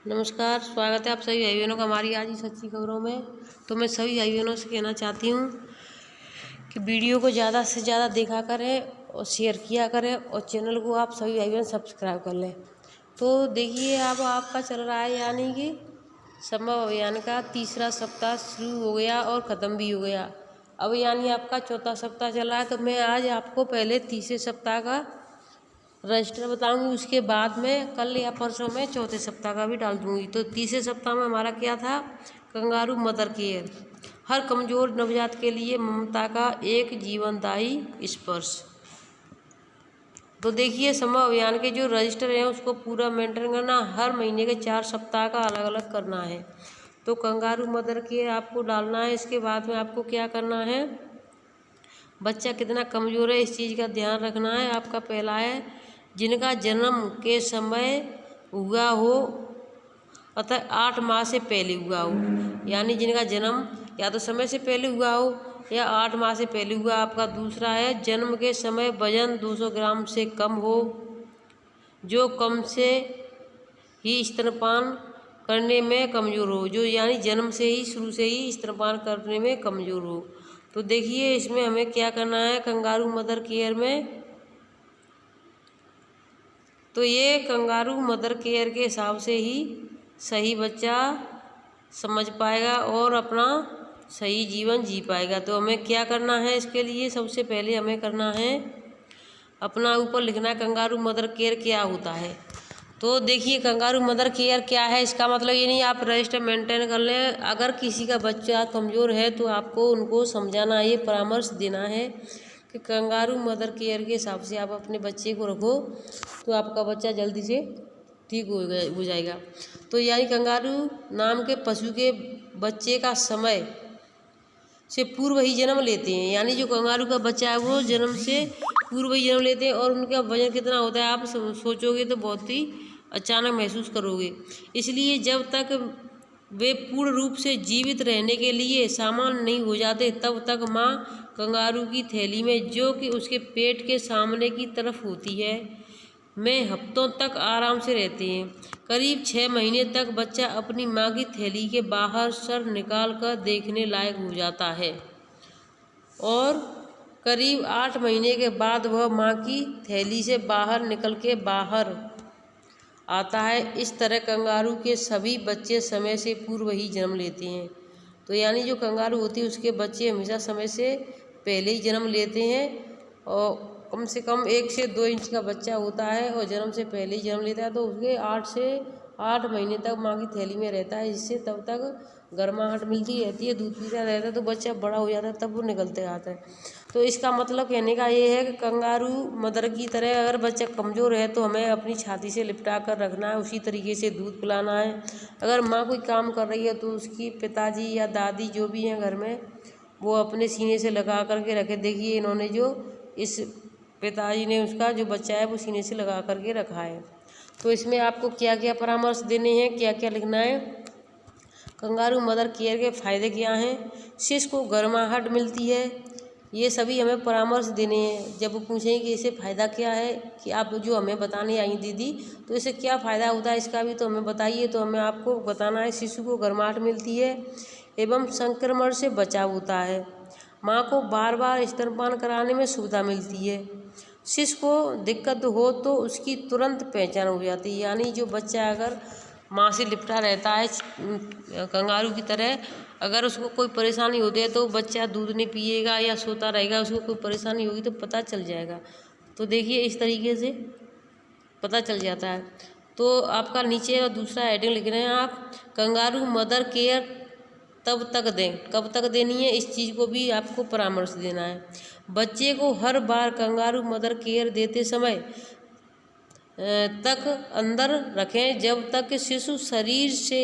नमस्कार, स्वागत है आप सभी भाई बहनों का हमारी आज की सच्ची खबरों में। तो मैं सभी भाई बहनों से कहना चाहती हूँ कि वीडियो को ज़्यादा से ज़्यादा देखा करें और शेयर किया करें और चैनल को आप सभी भाई बहन सब्सक्राइब कर लें। तो देखिए, अब आपका चल रहा है यानी कि संभव अभियान का तीसरा सप्ताह शुरू हो गया और ख़त्म भी हो गया। अब यानी आपका चौथा सप्ताह चल रहा है। तो मैं आज आपको पहले तीसरे सप्ताह का रजिस्टर बताऊंगी, उसके बाद में कल या परसों में चौथे सप्ताह का भी डाल दूंगी। तो तीसरे सप्ताह में हमारा क्या था? कंगारू मदर केयर, हर कमज़ोर नवजात के लिए ममता का एक जीवनदायी स्पर्श। तो देखिए, संभव अभियान के जो रजिस्टर हैं उसको पूरा मेंटेन करना, हर महीने के 4 सप्ताह का अलग अलग करना है। तो कंगारू मदर केयर आपको डालना है। इसके बाद में आपको क्या करना है? बच्चा कितना कमज़ोर है इस चीज़ का ध्यान रखना है। आपका पहला है, जिनका जन्म के समय हुआ हो अतः 8 माह से पहले हुआ हो, यानी जिनका जन्म या तो समय से पहले हुआ हो या 8 माह से पहले हुआ। आपका दूसरा है, जन्म के समय वजन 200 ग्राम से कम हो, जो कम से ही स्तनपान करने में कमज़ोर हो, जो यानी जन्म से ही शुरू से ही स्तनपान करने में कमज़ोर हो। तो देखिए, इसमें हमें क्या करना है कंगारू मदर केयर में। तो ये कंगारू मदर केयर के हिसाब से ही सही बच्चा समझ पाएगा और अपना सही जीवन जी पाएगा। तो हमें क्या करना है इसके लिए? सबसे पहले हमें करना है, अपना ऊपर लिखना है कंगारू मदर केयर क्या होता है। तो देखिए, कंगारू मदर केयर क्या है, इसका मतलब ये नहीं आप रजिस्टर मेंटेन कर लें। अगर किसी का बच्चा कमज़ोर है तो आपको उनको समझाना है, ये परामर्श देना है कि कंगारू मदर केयर के हिसाब से आप अपने बच्चे को रखो तो आपका बच्चा जल्दी से ठीक हो जाएगा। तो यानी कंगारू नाम के पशु के बच्चे का समय से पूर्व ही जन्म लेते हैं, यानी जो कंगारू का बच्चा है वो जन्म से पूर्व ही जन्म लेते हैं। और उनका वजन कितना होता है आप सोचोगे तो बहुत ही अचानक महसूस करोगे। इसलिए जब तक वे पूर्ण रूप से जीवित रहने के लिए सामान्य नहीं हो जाते तब तक माँ कंगारू की थैली में, जो कि उसके पेट के सामने की तरफ होती है, में हफ्तों तक आराम से रहते हैं। करीब 6 महीने तक बच्चा अपनी माँ की थैली के बाहर सर निकाल कर देखने लायक हो जाता है और करीब 8 महीने के बाद वह माँ की थैली से बाहर निकल के बाहर आता है। इस तरह कंगारू के सभी बच्चे समय से पूर्व ही जन्म लेते हैं। तो यानी जो कंगारू होती है उसके बच्चे हमेशा समय से पहले ही जन्म लेते हैं और कम से कम 1 से 2 इंच का बच्चा होता है और जन्म से पहले ही जन्म लेता है। तो उसके 8 से 8 महीने तक माँ की थैली में रहता है, जिससे तब तक गर्माहट मिलती रहती है, दूध पीता रहता है। तो बच्चा बड़ा हो जाता है तब वो निकलते आता है। तो इसका मतलब कहने का ये है कि कंगारू मदर की तरह अगर बच्चा कमज़ोर है तो हमें अपनी छाती से लिपटा कर रखना है, उसी तरीके से दूध पिलाना है। अगर माँ कोई काम कर रही है तो उसकी पिताजी या दादी जो भी हैं घर में, वो अपने सीने से लगा करके रखे। देखिए, इन्होंने जो इस पिताजी ने उसका जो बच्चा है वो सीने से लगा करके रखा है। तो इसमें आपको क्या क्या परामर्श देने हैं, क्या क्या लिखना है? कंगारू मदर केयर के फ़ायदे क्या हैं? शिशु को गर्माहट मिलती है, ये सभी हमें परामर्श देने हैं। जब वो पूछेंगे कि इसे फ़ायदा क्या है, कि आप जो हमें बताने आई दीदी, तो इसे क्या फ़ायदा होता है इसका भी तो हमें बताइए। तो हमें आपको बताना है, शिशु को गर्माहट मिलती है एवं संक्रमण से बचाव होता है, माँ को बार बार स्तनपान कराने में सुविधा मिलती है, शिशु को दिक्कत हो तो उसकी तुरंत पहचान हो जाती है। यानी जो बच्चा अगर माँ से लिपटा रहता है कंगारू की तरह, अगर उसको कोई परेशानी होती है तो बच्चा दूध नहीं पिएगा या सोता रहेगा, उसको कोई परेशानी होगी तो पता चल जाएगा। तो देखिए, इस तरीके से पता चल जाता है। तो आपका नीचे दूसरा हेडिंग लिख रहे हैं आप, कंगारू मदर केयर तब तक दें, कब तक देनी है, इस चीज़ को भी आपको परामर्श देना है। बच्चे को हर बार कंगारू मदर केयर देते समय तक अंदर रखें जब तक शिशु शरीर से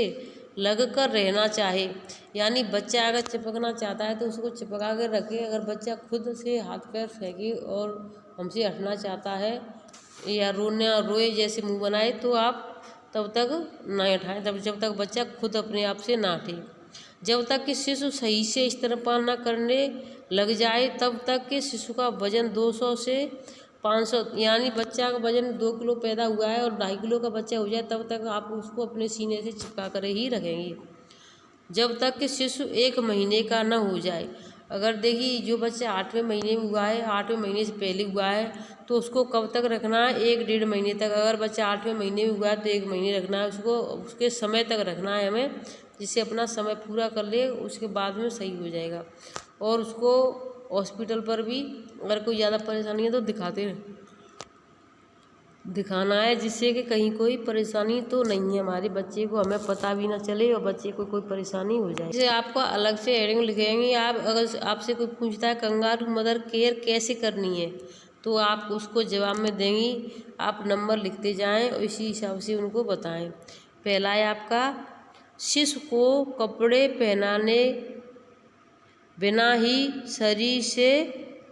लगकर रहना चाहे। यानी बच्चा अगर चिपकना चाहता है तो उसको चिपका कर रखें। अगर बच्चा खुद से हाथ पैर फेंके और हमसे हटना चाहता है या रोए जैसे मुंह बनाए तो आप तब तक ना उठाएं, तब जब तक बच्चा खुद अपने आप से ना उठे। जब तक कि शिशु सही से स्तनपान न करने लग जाए तब तक कि शिशु का वजन 200 से 500 यानी बच्चा का वजन 2 किलो पैदा हुआ है और 2.5 किलो का बच्चा हो जाए तब तक आप उसको अपने सीने से चिपका कर ही रखेंगे, जब तक कि शिशु 1 महीने का न हो जाए। अगर देखिए जो बच्चा 8वें महीने में हुआ है, 8वें महीने से पहले हुआ है, तो उसको कब तक रखना है? 1-1.5 महीने तक। अगर बच्चा 8वें महीने में हुआ है तो 1 महीने रखना है उसको, उसके समय तक रखना है हमें, जिससे अपना समय पूरा कर ले, उसके बाद में सही हो जाएगा। और उसको हॉस्पिटल पर भी अगर कोई ज़्यादा परेशानी है तो दिखाना है, जिससे कि कहीं कोई परेशानी तो नहीं है हमारे बच्चे को, हमें पता भी ना चले और बच्चे को कोई परेशानी हो जाए। जैसे आपको अलग से हेडिंग लिखेंगे, आप अगर आपसे कोई पूछता है कंगारू मदर केयर कैसे करनी है, तो आप उसको जवाब में देंगी, आप नंबर लिखते जाएं और इसी हिसाब से उनको बताएं। पहला है आपका, शिशु को कपड़े पहनाने बिना ही शरीर से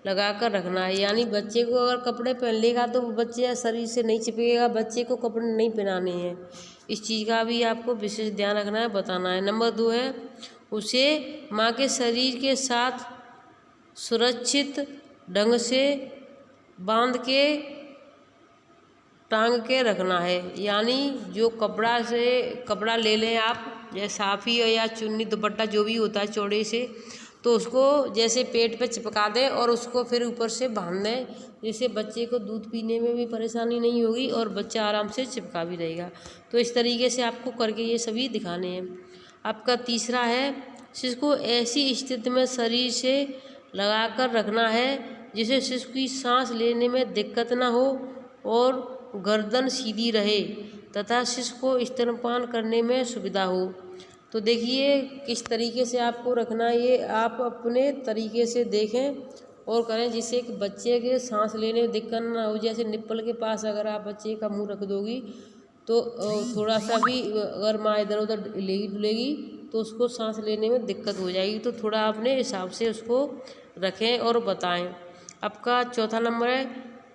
लगा कर रखना है। यानी बच्चे को अगर कपड़े पहन लेगा तो बच्चे शरीर से नहीं चिपकेगा, बच्चे को कपड़े नहीं पहनाने हैं। इस चीज़ का भी आपको विशेष ध्यान रखना है, बताना है। नंबर 2 है, उसे माँ के शरीर के साथ सुरक्षित ढंग से बांध के टांग के रखना है। यानी जो कपड़ा ले लें आप, जैसे साफी या चुन्नी दुपट्टा जो भी होता है चौड़े से, तो उसको जैसे पेट पे चिपका दें और उसको फिर ऊपर से बांध दें, जिससे बच्चे को दूध पीने में भी परेशानी नहीं होगी और बच्चा आराम से चिपका भी रहेगा। तो इस तरीके से आपको करके ये सभी दिखाने हैं। आपका तीसरा है, शिशु को ऐसी स्थिति में शरीर से लगा कर रखना है जिससे शिशु की सांस लेने में दिक्कत ना हो और गर्दन सीधी रहे तथा शिशु को स्तनपान करने में सुविधा हो। तो देखिए किस तरीके से आपको रखना है, ये आप अपने तरीके से देखें और करें, जिससे कि बच्चे के सांस लेने में दिक्कत ना हो। जैसे निप्पल के पास अगर आप बच्चे का मुंह रख दोगी तो थोड़ा सा भी अगर माँ इधर उधर हिलेगी डुलेगी तो उसको सांस लेने में दिक्कत हो जाएगी। तो थोड़ा अपने हिसाब से उसको रखें और बताएं। आपका चौथा नंबर है,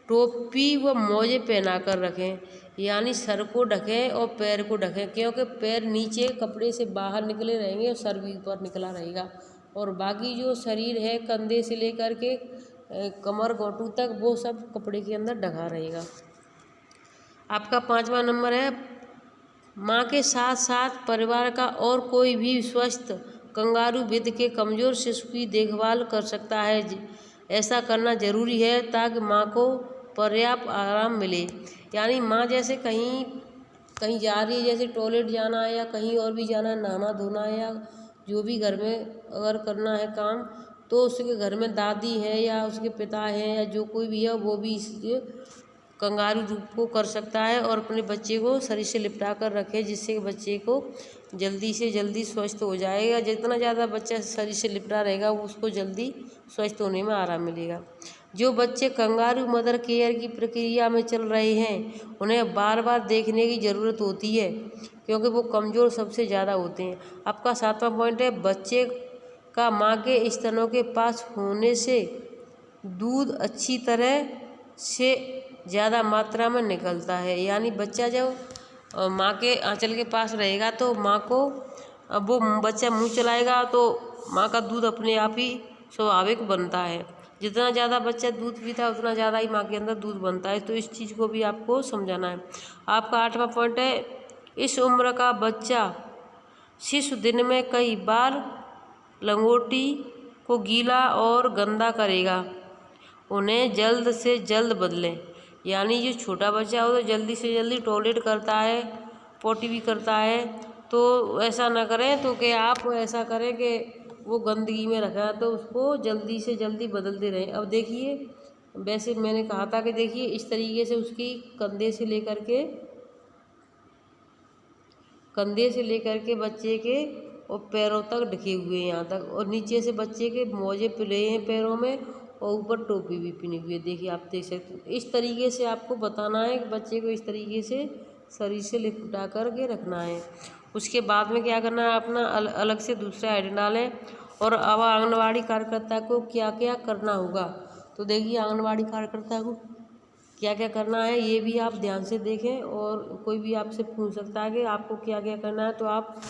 टोपी व मोजे पहना कर रखें। यानी सर को ढकें और पैर को ढकें, क्योंकि पैर नीचे कपड़े से बाहर निकले रहेंगे और सर भी ऊपर निकला रहेगा, और बाकी जो शरीर है कंधे से लेकर के कमर घोंटू तक वो सब कपड़े के अंदर ढका रहेगा। आपका 5वां नंबर है, माँ के साथ साथ परिवार का और कोई भी स्वस्थ कंगारू विध के कमज़ोर शिशु की देखभाल कर सकता है। ऐसा करना जरूरी है ताकि माँ को पर्याप्त आराम मिले। यानी माँ जैसे कहीं जा रही है, जैसे टॉयलेट जाना है या कहीं और भी जाना है, नहाना धोना है या जो भी घर में अगर करना है काम, तो उसके घर में दादी है या उसके पिता हैं या जो कोई भी है वो भी इसके कंगारू रूप को कर सकता है और अपने बच्चे को शरीर से लिपटा कर रखे, जिससे बच्चे को जल्दी से जल्दी स्वस्थ हो जाएगा। जितना ज़्यादा बच्चा शरीर से लिपटा रहेगा उसको जल्दी स्वस्थ होने में आराम मिलेगा। जो बच्चे कंगारू मदर केयर की प्रक्रिया में चल रहे हैं उन्हें बार बार देखने की ज़रूरत होती है, क्योंकि वो कमज़ोर सबसे ज़्यादा होते हैं। आपका 7वां पॉइंट है, बच्चे का माँ के स्तनों के पास होने से दूध अच्छी तरह से ज़्यादा मात्रा में निकलता है। यानी बच्चा जब माँ के आंचल के पास रहेगा तो माँ को वो बच्चा मुंह चलाएगा तो माँ का दूध अपने आप ही स्वाभाविक बनता है। जितना ज़्यादा बच्चा दूध पीता है उतना ज़्यादा ही माँ के अंदर दूध बनता है। तो इस चीज़ को भी आपको समझाना है। आपका 8वां पॉइंट है, इस उम्र का बच्चा शिशु दिन में कई बार लंगोटी को गीला और गंदा करेगा, उन्हें जल्द से जल्द बदलें। यानी जो छोटा बच्चा हो तो जल्दी से जल्दी टॉयलेट करता है, पोटी भी करता है, तो ऐसा ना करें। तो कि आप ऐसा करें कि वो गंदगी में रखा तो उसको जल्दी से जल्दी बदलते रहें। अब देखिए, वैसे मैंने कहा था कि देखिए इस तरीके से उसकी कंधे से लेकर के बच्चे के और पैरों तक ढके हुए हैं यहाँ तक, और नीचे से बच्चे के मोजे पिले हैं पैरों में और ऊपर टोपी भी पहनी हुई है। देखिए आप देख सकते हैं। इस तरीके से आपको बताना है कि बच्चे को इस तरीके से शरीर से लिपटा करके रखना है। उसके बाद में क्या करना है, अपना अलग से दूसरा आइटम डालें। और अब आंगनवाड़ी कार्यकर्ता को क्या क्या करना होगा, तो देखिए आंगनवाड़ी कार्यकर्ता को क्या क्या करना है ये भी आप ध्यान से देखें। और कोई भी आपसे पूछ सकता है कि आपको क्या क्या करना है, तो आप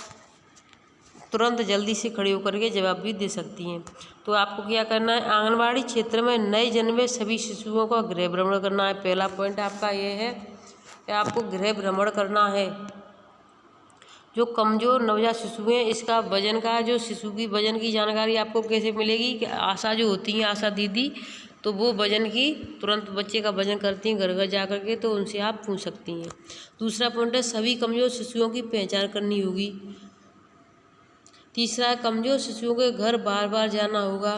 तुरंत जल्दी से खड़े होकर के जवाब भी दे सकती हैं। तो आपको क्या करना है, आंगनबाड़ी क्षेत्र में नए जन्मे सभी शिशुओं का गृह भ्रमण करना है। पहला पॉइंट आपका ये है कि आपको गृह भ्रमण करना है। जो कमज़ोर नवजात शिशु हैं, इसका वजन का, जो शिशु की वजन की जानकारी आपको कैसे मिलेगी कि आशा जो होती हैं, आशा दीदी, तो वो वजन की तुरंत बच्चे का वजन करती हैं घर घर जा कर के, तो उनसे आप पूछ सकती हैं। दूसरा पॉइंट है सभी कमज़ोर शिशुओं की पहचान करनी होगी। तीसरा, कमज़ोर शिशुओं के घर बार बार जाना होगा।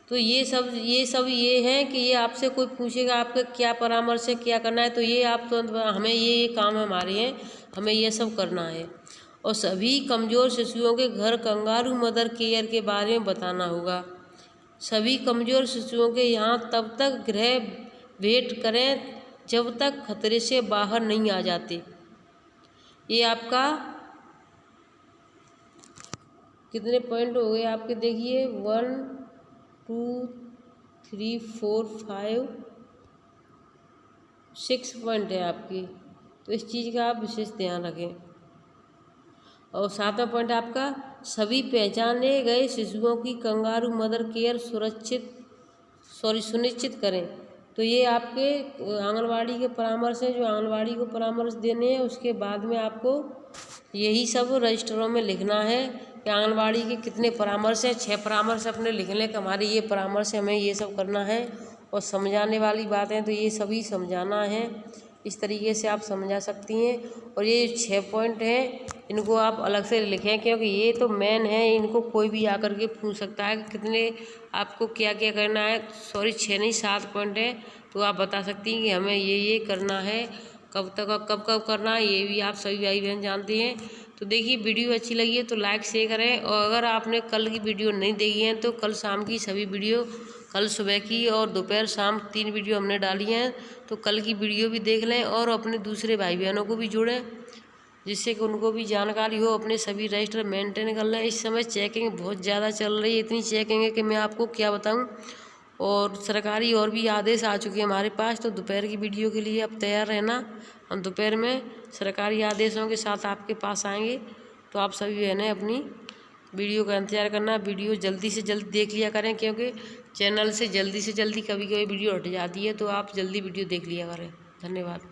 तो ये सब ये है कि ये आपसे कोई पूछेगा आपका क्या परामर्श है, क्या करना है, तो ये आप तो हमें ये काम हमारे हैं, हमें ये सब करना है। और सभी कमज़ोर शिशुओं के घर कंगारू मदर केयर के बारे में बताना होगा। सभी कमज़ोर शिशुओं के यहाँ तब तक गृह वेट करें जब तक खतरे से बाहर नहीं आ जाते। ये आपका कितने पॉइंट हो गए आपके, देखिए 1 2 3 4 5 6 पॉइंट है आपकी। तो इस चीज़ का आप विशेष ध्यान रखें। और 7वां पॉइंट आपका सभी पहचाने गए शिशुओं की कंगारू मदर केयर सुनिश्चित करें। तो ये आपके आंगनवाड़ी के परामर्श हैं, जो आंगनवाड़ी को परामर्श देने हैं। उसके बाद में आपको यही सब रजिस्टरों में लिखना है कि आंगनवाड़ी के कितने परामर्श हैं। 6 परामर्श अपने लिख लें कि हमारे ये परामर्श है, हमें ये सब करना है। और समझाने वाली बातें तो ये सभी समझाना है। इस तरीके से आप समझा सकती हैं। और ये 6 पॉइंट हैं, इनको आप अलग से लिखें, क्योंकि ये तो मेन है। इनको कोई भी आकर के पूछ सकता है कि कितने आपको क्या क्या करना है। 6 नहीं 7 पॉइंट है, तो आप बता सकती हैं कि हमें ये करना है, कब तक और कब कब करना है, ये भी आप सभी भाई बहन जानते हैं। तो देखिए, वीडियो अच्छी लगी है तो लाइक शेयर करें। और अगर आपने कल की वीडियो नहीं देखी है तो कल शाम की सभी वीडियो, कल सुबह की और दोपहर शाम 3 वीडियो हमने डाली हैं, तो कल की वीडियो भी देख लें और अपने दूसरे भाई बहनों को भी जोड़ें, जिससे कि उनको भी जानकारी हो। अपने सभी रजिस्टर मेंटेन कर लें। इस समय चेकिंग बहुत ज़्यादा चल रही है, इतनी चेकिंग है कि मैं आपको क्या बताऊं। और सरकारी और भी आदेश आ चुके हैं हमारे पास, तो दोपहर की वीडियो के लिए आप तैयार रहना। हम दोपहर में सरकारी आदेशों के साथ आपके पास आएंगे, तो आप सभी बहनें अपनी वीडियो का इंतज़ार करना। वीडियो जल्दी से जल्दी देख लिया करें, क्योंकि चैनल से जल्दी कभी कभी वीडियो हट जाती है, तो आप जल्दी वीडियो देख लिया करें। धन्यवाद।